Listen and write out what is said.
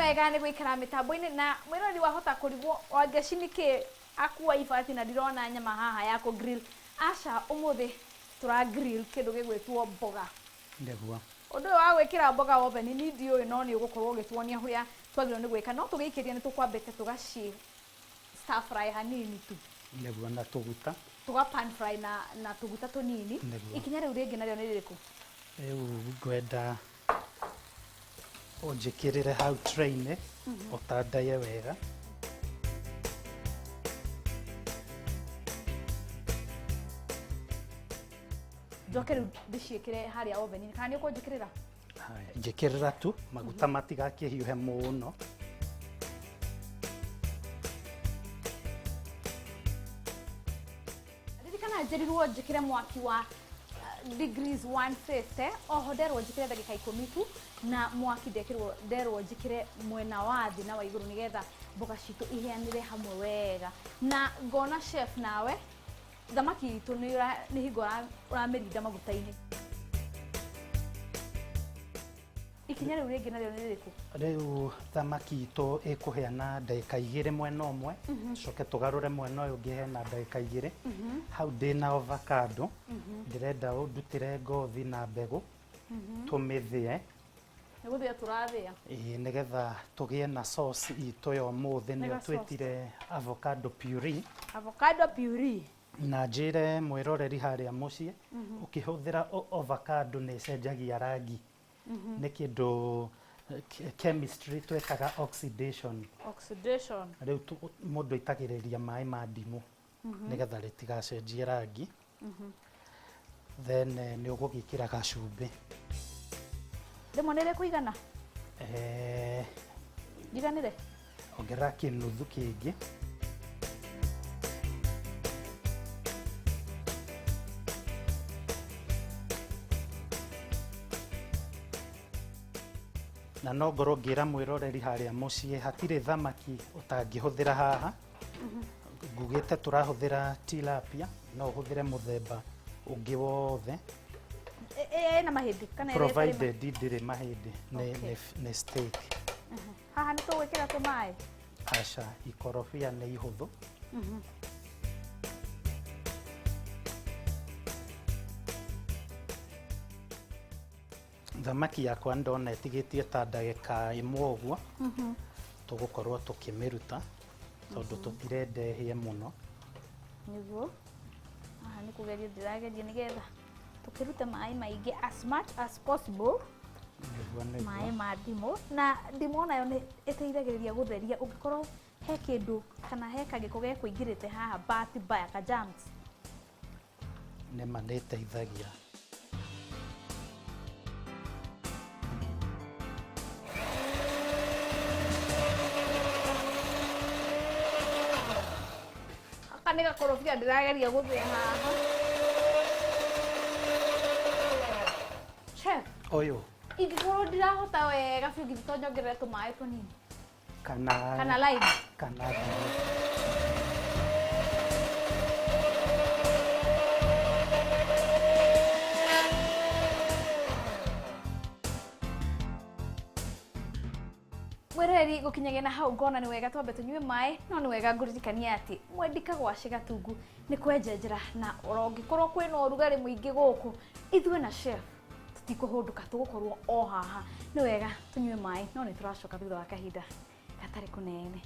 wega nĩ gũikara mitambo-inĩ na mwĩrori wahota kũrigwo wangeci nĩkĩ akua ibati na ndirona nyama haha ya grill. Aca ũmũthĩ tũra grill kĩndũ gĩgwĩtwo mboga. Ndeguo. Ũndũ wa gwĩkĩra mboga oven ni ndiũĩ no nĩ ũgũkorwo ũgĩtuonia ũrĩa twagĩrĩirwo nĩ gwĩka. No tũgĩikĩria nĩ tũkwambĩte tũgaci stir fry hanini tu. Ndeguo na tũguta. Tuga pan fry na tũguta tũnini. Ikinya rĩu rĩngĩ narĩo nĩ rĩrĩkũ? Rĩu ngwenda ũnjĩkĩrĩre hau tray-inĩ ũtandaye wega. Njoke rĩu ndĩciĩkĩre harĩa oven-inĩ kana nĩ ũkũnjĩkĩrĩra? Haya, njĩkĩrĩra tu maguta matigakĩhiũhe mũno. Ririkana njĩrirwo njĩkĩre mwaki wa degrees 150. Oho nderwo njĩkĩre ndagĩka 10 tu na mwaki nderwo njĩkĩre mwena wa thĩ na wa igũrũ nĩgetha mboga citũ ihĩanĩre hamwe wega. Na ngona chef nawe thamaki itũ nĩ hingo ũramĩrinda maguta-inĩ. Ikinya rĩu rĩngĩ narĩo nĩ rĩrĩkũ? Rĩu thamaki itũ ĩkũhĩa na ndagĩka 2 mwena ũmwe, coke tũgarũre mwena ũyũ ũngĩ hena ndagĩka 2. Hau ndĩna avocado, ndĩrenda ũndutĩre ngothi na mbegũ, tũmĩthĩe. Nĩ gũthĩa tũrathĩa? Ĩĩ, nĩgetha tũgĩe na sauce itũ ya ũmũthĩ nĩyo twĩtire avocado puree. Avocado puree. Na njĩre mwĩroreri harĩa mũciĩ, ũkĩhũthĩra avocado nĩ ĩcenjagia rangi. Nĩ kĩndũ chemistry twĩkaga oxidation. Oxidation. Rĩu mũndũ aitagĩrĩria maĩ ma ndimũ nĩgetha rĩtigacenjie rangi. Then nĩ ũgũgĩkĩra gacumbĩ. Rĩmwe nĩ rĩkũigana? Njiganĩre? Ongerera kĩnuthu kĩngĩ. Na no ngorwo ngĩra mwĩroreri harĩa mũciĩ hatirĩ thamaki ũtangĩhũthĩra haha. Ngugĩte tũrahũthĩra tilapia, no ũhũthĩre mũthemba ũngĩ wothe. Na mahĩndĩ kana provided ndirĩ mahĩndĩ nĩ steak. Haha nĩ tũgwĩkĩra tũmaĩ? Aca, ikorobia nĩ ihũthũ. Thamaki yakwa ndona ĩtigĩtie ta ndagĩka 1 ũguo. Tũgũkorwo tũkĩmĩruta tondũ tũtirenda ĩhĩe mũno. Nĩguo. Haha nĩ kũgeria ndĩrageria nĩgetha tũkĩruta maĩ maingĩ as much as possible. Maĩ ma ndimũ na ndimũ nayo nĩ ĩteithagĩrĩria gũtheria ũngĩkorwo he kĩndũ kana he kagĩko gekũingĩrĩte haha bati mbaya ka germs. Nĩma nĩ ĩteithagia. Nĩ gakorobia ndĩrageria gũthĩa haha. Chef, ũyũ ingĩkorwo ndirahota wega biũ ngĩthito nyongerere tũmaĩ tũnini kana lime kana Mwereri gũkinyagia na hau ngona nĩ wega twambe tũnyue maĩ, no nĩ wega ngũririkania atĩ mwendika gwaci gatungu nĩ kwenjenjera na ũngĩkorwo kwĩna ũrugarĩ mũingĩ gũkũ ithuĩ na chef tũtikũhũndũka tũgũkorwo o haha. Nĩ wega tũnyue maĩ, no nĩ tũracoka thutha wa kahinda gatarĩ kũnene.